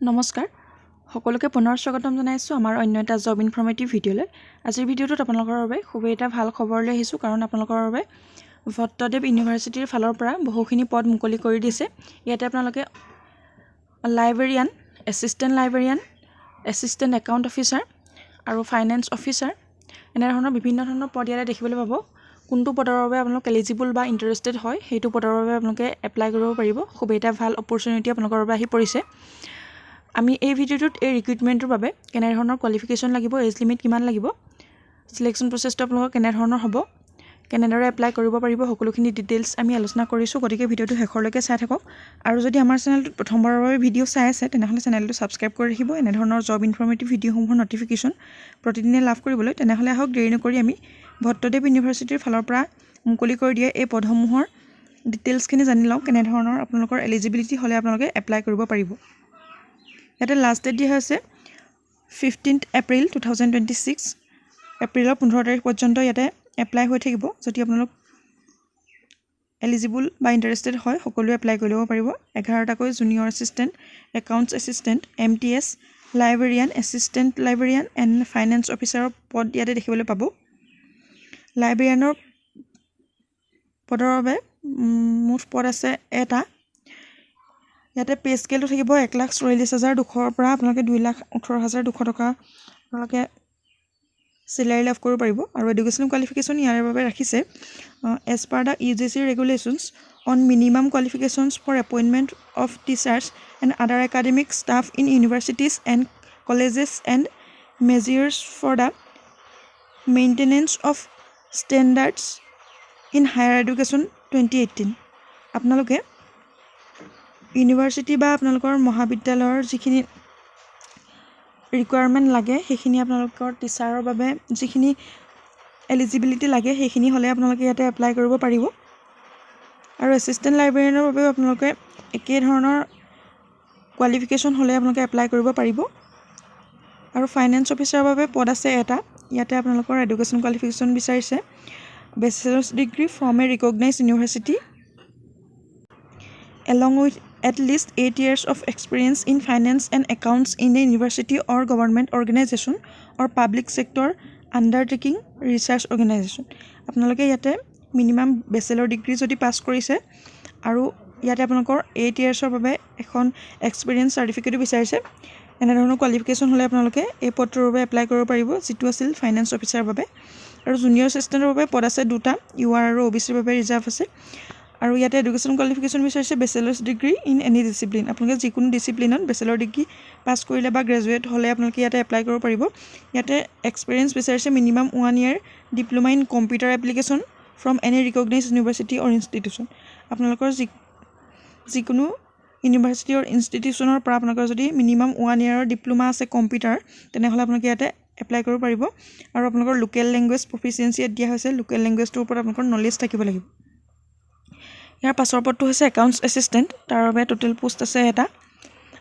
নমস্কাৰ সকলোকে পুনৰ স্বাগতম জনাইছোঁ আমাৰ অন্য এটা জব ইনফৰ্মেটিভ ভিডিঅ'লৈ। আজিৰ ভিডিঅ'টোত আপোনালোকৰ বাবে খুবেই এটা ভাল খবৰ লৈ আহিছোঁ, কাৰণ আপোনালোকৰ বাবে ভট্টদেৱ ইউনিভাৰ্চিটিৰ ফালৰ পৰা বহুখিনি পদ মুকলি কৰি দিছে। ইয়াতে আপোনালোকে লাইব্ৰেৰিয়ান, এছিষ্টেণ্ট একাউণ্ট অফিচাৰ আৰু ফাইনেন্স অফিচাৰ এনেধৰণৰ বিভিন্ন ধৰণৰ পদ ইয়াতে দেখিবলৈ পাব। কোনটো পদৰ বাবে আপোনালোক এলিজিবল বা ইণ্টাৰেষ্টেড হয় সেইটো পদৰ বাবে আপোনালোকে এপ্লাই কৰিব পাৰিব। খুবেই এটা ভাল অপৰচুনিটি আপোনালোকৰ বাবে আহি পৰিছে। আমি এই ভিডিঅ'টোত এই ৰিক্ৰুইটমেণ্টৰ বাবে কেনেধৰণৰ কোৱালিফিকেশ্যন লাগিব, এজ লিমিট কিমান লাগিব, চিলেকশ্যন প্ৰচেছটো আপোনালোকৰ কেনেধৰণৰ হ'ব, কেনেদৰে এপ্লাই কৰিব পাৰিব, সকলোখিনি ডিটেইলছ আমি আলোচনা কৰিছোঁ। গতিকে ভিডিঅ'টো শেষলৈকে চাই থাকক। আৰু যদি আমাৰ চেনেলটোত প্ৰথমবাৰৰ বাবে ভিডিঅ' চাই আছে তেনেহ'লে চেনেলটো ছাবস্ক্ৰাইব কৰি ৰাখিব। এনেধৰণৰ জব ইনফৰ্মেটিভ ভিডিঅ'সমূহৰ নটিফিকেশ্যন প্ৰতিদিনে লাভ কৰিবলৈ। তেনেহ'লে আহক দেৰি নকৰি আমি ভট্টদেৱ ইউনিভাৰ্চিটিৰ ফালৰ পৰা মুকলি কৰি দিয়া এই পদসমূহৰ ডিটেইলছখিনি জানি লওঁ, কেনেধৰণৰ আপোনালোকৰ এলিজিবিলিটি হ'লে আপোনালোকে এপ্লাই কৰিব পাৰিব। ইয়াতে লাষ্ট ডেট দিয়া হৈছে 15 এপ্ৰিল 2026। এপ্ৰিলৰ 15 তাৰিখ পৰ্যন্ত ইয়াতে এপ্লাই হৈ থাকিব। যদি আপোনালোক এলিজিবল বা ইণ্টাৰেষ্টেড হয় সকলোৱে এপ্লাই কৰি ল'ব পাৰিব। 11টাকৈ junior assistant, accounts assistant, MTS, librarian, assistant librarian and finance অফিচাৰৰ পদ ইয়াতে দেখিবলৈ পাব। লাইব্ৰেৰিয়ানৰ পদৰ বাবে মুঠ পদ আছে এটা। ইয়াতে পে স্কেলটো থাকিব 1,44,200 পৰা আপোনালোকে 2,18,200 টকা আপোনালোকে চেলাৰী লাভ কৰিব পাৰিব। আৰু এডুকেশ্যন কোৱালিফিকেশ্যন ইয়াৰ বাবে ৰাখিছে as per the UGC regulations on minimum qualifications for appointment of teachers and other academic staff in universities and colleges and measures for the maintenance of standards in higher education 2018। আপোনালোকে university বা আপোনালোকৰ মহাবিদ্যালয়ৰ যিখিনি requirement লাগে সেইখিনি আপোনালোকৰ টিচাৰৰ বাবে যিখিনি এলিজিবিলিটি লাগে সেইখিনি হ'লে আপোনালোকে ইয়াতে এপ্লাই কৰিব পাৰিব। আৰু এছিষ্টেণ্ট লাইব্ৰেৰিয়ানৰ বাবেও আপোনালোকে একেই ধৰণৰ কোৱালিফিকেশ্যন হ'লে আপোনালোকে এপ্লাই কৰিব পাৰিব। আৰু ফাইনেন্স অফিচাৰৰ বাবে পদ আছে এটা। ইয়াতে আপোনালোকৰ এডুকেশ্যন কোৱালিফিকেশ্যন বিচাৰিছে bachelors degree from a recognised university along with at least 8 years of experience in finance and accounts in a university or government organization or public sector undertaking research organization। আপোনালোকে ইয়াতে minimum bachelor degree যদি পাছ কৰিছে আৰু ইয়াতে আপোনালোকৰ 8 yearsৰ বাবে এখন experience চাৰ্টিফিকেটো বিচাৰিছে। এনেধৰণৰ কোৱালিফিকেশ্যন হ'লে আপোনালোকে এই পদটোৰ বাবে এপ্লাই কৰিব পাৰিব, যিটো আছিল ফাইনেন্স অফিচাৰৰ বাবে। আৰু জুনিয়ৰ এছিষ্টেণ্টৰ বাবে পদ আছে দুটা, UR আৰু OBCৰ বাবে ৰিজাৰ্ভ আছে। আৰু ইয়াতে এডুকেশ্যন কোৱালিফিকেশ্যন বিচাৰিছে bachelors degree in any discipline. আপোনালোকে যিকোনো ডিচিপ্লিনত বেচেলৰ ডিগ্ৰী পাছ কৰিলে বা গ্ৰেজুৱেট হ'লে আপোনালোকে ইয়াতে এপ্লাই কৰিব পাৰিব। ইয়াতে এক্সপিৰিয়েঞ্চ বিচাৰিছে minimum 1 year diploma in computer application from any recognised university or institution. আপোনালোকৰ যিকোনো ইউনিভাৰ্চিটি অৰ ইনষ্টিটিউশ্যনৰ পৰা আপোনালোকৰ যদি মিনিমাম 1 year ডিপ্ল'মা আছে কম্পিউটাৰ, তেনেহ'লে আপোনালোকে ইয়াতে এপ্লাই কৰিব পাৰিব। আৰু আপোনালোকৰ লোকেল লেংগুৱেজ প্ৰফিচিয়েঞ্চি ইয়াত দিয়া হৈছে। লোকেল লেংগুৱেজটোৰ ওপৰত আপোনালোকৰ নলেজ থাকিব লাগিব। ইয়াৰ পাছৰ পদটো হৈছে একাউণ্টছ এছিষ্টেণ্ট। তাৰ বাবে টোটেল পোষ্ট আছে এটা।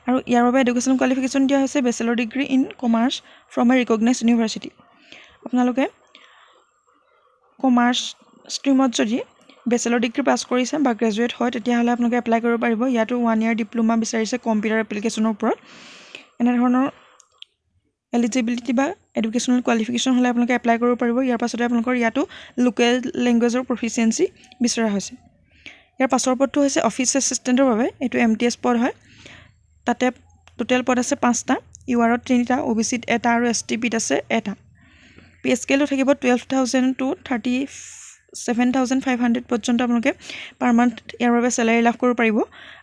আৰু ইয়াৰ বাবে এডুকেশ্যন কোৱালিফিকেশ্যন দিয়া হৈছে bachelor degree in commerce from a recognised university. আপোনালোকে কমাৰ্চ ষ্ট্ৰীমত যদি বেচেলৰ ডিগ্ৰী পাছ কৰিছে বা গ্ৰেজুৱেট হয় তেতিয়াহ'লে আপোনালোকে এপ্লাই কৰিব পাৰিব। ইয়াতো 1 year ডিপ্ল'মা বিচাৰিছে কম্পিউটাৰ এপ্লিকেশ্যনৰ ওপৰত। এনেধৰণৰ এলিজিবিলিটি বা এডুকেশ্যনেল কোৱালিফিকেশ্যন হ'লে আপোনালোকে এপ্লাই কৰিব পাৰিব। ইয়াৰ পাছতে আপোনালোকৰ ইয়াতো লোকেল লেংগুৱেজৰ প্ৰফিচিয়েঞ্চি বিচৰা হৈছে। ইয়াৰ পাছৰ পদটো হৈছে অফিচ এছিষ্টেণ্টৰ বাবে। এইটো MTS পদ হয়। তাতে টোটেল পদ আছে 5টা, URত 3টা, OBCত এটা আৰু STPত আছে এটা। পে স্কেলটো থাকিব 12,000 to 37,500 পৰ্যন্ত আপোনালোকে পাৰ মান্থ ইয়াৰ বাবে চেলাৰী লাভ কৰিব পাৰিব।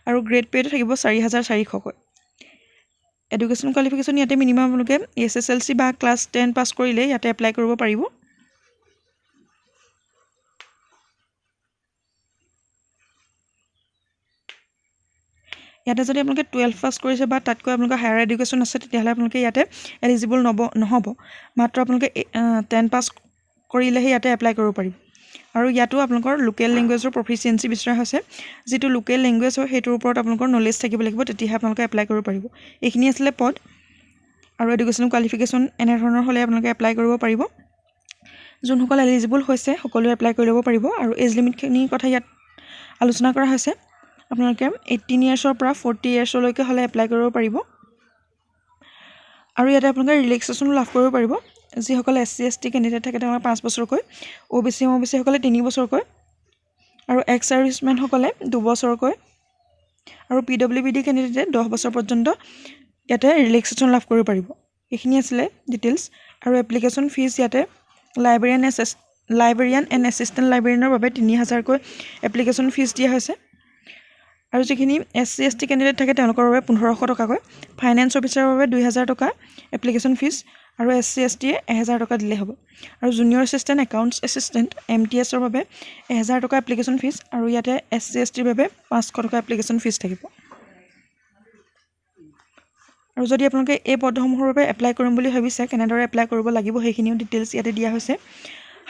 আৰু গ্ৰেড পে'টো থাকিব 4,400কৈ। এডুকেশ্যন কোৱালিফিকেশ্যন ইয়াতে মিনিমাম আপোনালোকে SSLC বা ক্লাছ 10 পাছ কৰিলে ইয়াতে এপ্লাই কৰিব পাৰিব। ইয়াতে যদি আপোনালোকে 12 পাছ কৰিছে বা তাতকৈ আপোনালোকৰ হায়াৰ এডুকেশ্যন আছে তেতিয়াহ'লে আপোনালোকে ইয়াতে এলিজিবল নহ'ব। মাত্ৰ আপোনালোকে 10 পাছ কৰিলেহে ইয়াতে এপ্লাই কৰিব পাৰিব। আৰু ইয়াতো আপোনালোকৰ লোকেল লেংগুৱেজৰ প্ৰফিচিয়েঞ্চি বিচৰা হৈছে। যিটো লোকেল লেংগুৱেজ হয় সেইটোৰ ওপৰত আপোনালোকৰ নলেজ থাকিব লাগিব, তেতিয়াহে আপোনালোকে এপ্লাই কৰিব পাৰিব। এইখিনি আছিলে পদ। আৰু এডুকেশ্যন কোৱালিফিকেশ্যন এনেধৰণৰ হ'লে আপোনালোকে এপ্লাই কৰিব পাৰিব। যোনসকল এলিজিবল হৈছে সকলোৱে এপ্লাই কৰি ল'ব পাৰিব। আৰু এজ লিমিটখিনিৰ কথা ইয়াত আলোচনা কৰা হৈছে। আপোনালোকে 18 yearsৰ পৰা 40 yearsলৈকে হ'লে এপ্লাই কৰিব পাৰিব। আৰু ইয়াতে আপোনালোকে ৰিলেক্সেশ্যনো লাভ কৰিব পাৰিব যিসকলে SC ST কেণ্ডিডেট থাকে তেওঁলোকে 5 বছৰকৈ OBC সকলে 3 বছৰকৈ আৰু এক্স সাৰ্ভিচমেনসকলে 2 বছৰকৈ আৰু PWBD কেণ্ডিডেটে 10 বছৰ পৰ্যন্ত ইয়াতে ৰিলেক্সেশ্যন লাভ কৰিব পাৰিব এইখিনি আছিলে ডিটেইলছ আৰু এপ্লিকেশ্যন ফিজ ইয়াতে লাইব্ৰেৰিয়ান এণ্ড এছিষ্টেণ্ট লাইব্ৰেৰিয়ানৰ বাবে 3000কৈ এপ্লিকেশ্যন ফিজ দিয়া হৈছে আৰু যিখিনি SC ST কেণ্ডিডেট থাকে তেওঁলোকৰ বাবে 1500 টকাকৈ ফাইনেন্স অফিচাৰৰ বাবে 2000 টকা এপ্লিকেশ্যন ফিজ আৰু SC ST 1000 টকা দিলে হ'ব আৰু জুনিয়ৰ এছিষ্টেণ্ট একাউণ্টছ এছিষ্টেণ্ট MTSৰ বাবে 1000 টকা এপ্লিকেশ্যন ফিজ আৰু ইয়াতে SC STৰ বাবে 500 টকা এপ্লিকেশ্যন ফিজ থাকিব আৰু যদি আপোনালোকে এই পদসমূহৰ বাবে এপ্লাই কৰিম বুলি ভাবিছে কেনেদৰে এপ্লাই কৰিব লাগিব সেইখিনিও ডিটেইলছ ইয়াতে দিয়া হৈছে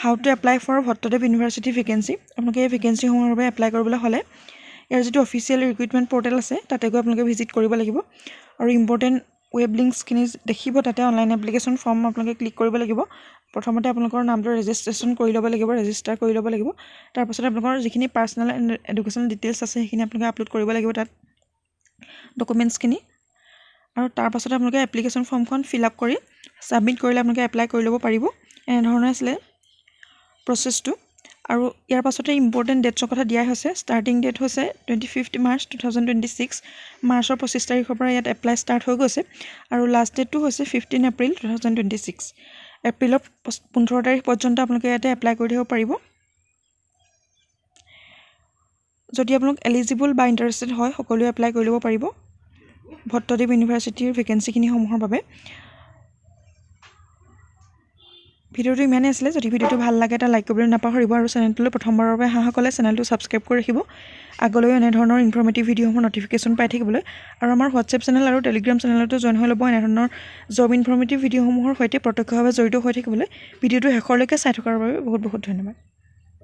how to apply for Bhattadev university vacancy আপোনালোকে এই ভেকেঞ্চিসমূহৰ বাবে এপ্লাই কৰিবলৈ হ'লে ইয়াৰ যিটো অফিচিয়েল ৰিক্ৰুইটমেণ্ট পৰ্টেল আছে তাতে গৈ আপোনালোকে ভিজিট কৰিব লাগিব আৰু ইম্পৰ্টেণ্ট ৱেব লিংকছখিনি দেখিব তাতে অনলাইন এপ্লিকেশ্যন ফৰ্ম আপোনালোকে ক্লিক কৰিব লাগিব প্ৰথমতে আপোনালোকৰ নামটো ৰেজিষ্ট্ৰেশ্যন কৰি ল'ব লাগিব ৰেজিষ্টাৰ কৰি ল'ব লাগিব তাৰপাছত আপোনালোকৰ যিখিনি পাৰ্চনেল এণ্ড এডুকেশ্যনেল ডিটেইলছ আছে সেইখিনি আপোনালোকে আপলোড কৰিব লাগিব তাত ডকুমেণ্টছখিনি আৰু তাৰপাছত আপোনালোকে এপ্লিকেশ্যন ফৰ্মখন ফিল আপ কৰি ছাবমিট কৰিলে আপোনালোকে এপ্লাই কৰি ল'ব পাৰিব এনেধৰণে আছিলে প্ৰচেছটো আৰু ইয়াৰ পাছতে ইম্পৰ্টেণ্ট ডেটছৰ কথা দিয়া হৈছে ষ্টাৰ্টিং ডেট হৈছে 25 মাৰ্চ 2026 মাৰ্চৰ 25 তাৰিখৰ পৰা ইয়াত এপ্লাই ষ্টাৰ্ট হৈ গৈছে আৰু লাষ্ট ডেটটো হৈছে 15 এপ্ৰিল 2026 এপ্ৰিলৰ 15 তাৰিখ পৰ্যন্ত আপোনালোকে ইয়াতে এপ্লাই কৰি দিব পাৰিব যদি আপোনালোক এলিজিবল বা ইণ্টাৰেষ্টেড হয় সকলোৱে এপ্লাই কৰি ল'ব পাৰিব ভট্টদেৱ ইউনিভাৰ্চিটিৰ ভেকেঞ্চিখিনিসমূহৰ বাবে ভিডিঅ'টো ইমানেই আছিলে যদি ভিডিঅ'টো ভাল লাগে এটা লাইক কৰিবলৈ নাপাহৰিব আৰু চেনেলটোলৈ প্ৰথমবাৰৰ বাবে অহাসকলে চেনেলটো ছাবস্ক্ৰাইব কৰি ৰাখিব আগলৈ এনেধৰণৰ ইনফৰ্মেটিভ ভিডিঅ'সমূহ নটিফিকেশ্যন পাই থাকিবলৈ আৰু আমাৰ হোৱাটছএপ চেনেল আৰু টেলিগ্ৰাম চেনেলতো জইন হৈ ল'ব এনেধৰণৰ জব ইনফৰ্মেটিভ ভিডিঅ'সমূহৰ সৈতে প্ৰত্যক্ষভাৱে জড়িত হৈ থাকিবলৈ ভিডিঅ'টো শেষলৈকে চাই থকাৰ বাবে বহুত বহুত ধন্যবাদ